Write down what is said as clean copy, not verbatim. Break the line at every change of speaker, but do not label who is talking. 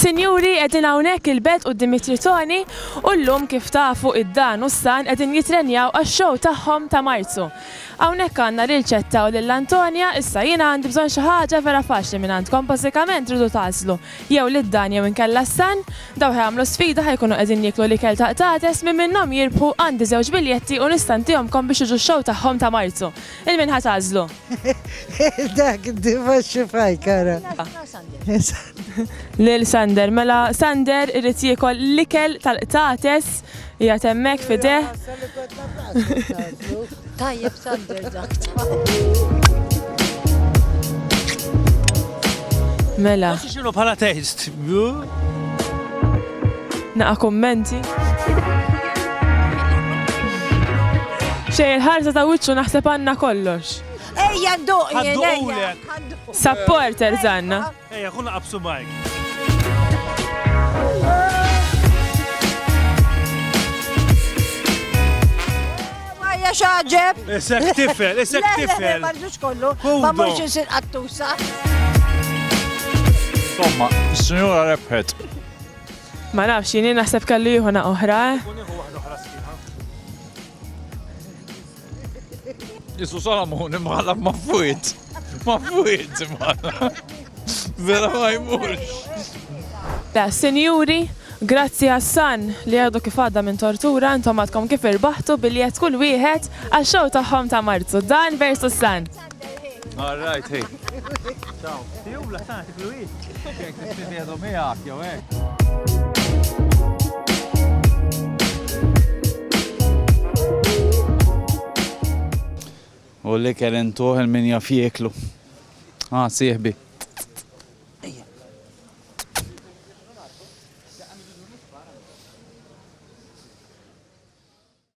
Sinjuri, qegħdin hawnhekk il-belt quddiem it-Tritoni u llum kif tafu id-Dan u s-San qegħdin jitrenjaw għax-show tagħhom ta' Marzu. Hawnhekk għandna Rilċetta u lill-Antonja, issa jiena għandi bżonn xi ħaġa vera faċli minn għandkom, bażikament tridu tażlu jew lid-Dan jew inkella s-San, daw ħajamlu sfida ħajkunu qegħdin jieklu l-ikel ta' qtates minn minnhom jirbħu għandi żewġ biljetti u nistantihomkom biex iġu x-show tagħhom ta' Marzu. Il-min ħatażlu?
Dak id-diva xifaj, kara.
Lil Sander, mela Sander irrid jiekol l-ikel tal-qtates hija hemmhekk fideh.
Tajjeb Sander dak.
Mela.
X'inhu bħala taste?
Naqa' kummenti. Xejn il-ħarsa ta' wiċċu naħseb għandna kollox.
Ejja nduq
Ħadduqlek.
Supporter żanna.
Ejja, ħuna qabsu Mike.
Majja xaġeb.
Isek tifel, isek tifel.
Marġux kollu,
Kudo.
ma mux insir qattusa.
Insomma, s-sinjura rebħet.
Ma nafx jieni naħseb kellu jieħu oħra.
Jisu Salamon imħalla ma fuit. Ma fuit imħalla. Vera ma jmurx.
Da, sinjuri, grazzi għas-San li għadu kif għadda minn tortura, intom għadkom kif irbaħtu biljet kull wieħed għax-show tagħhom ta' Marzu, Dan versus San.
All right, hey.
Ciao. Tijubla, San, tikluwit.
Kek t-tibjedu miegħek, jew hekk. U li kellen toħel min jaf jieklu. Sieħbi.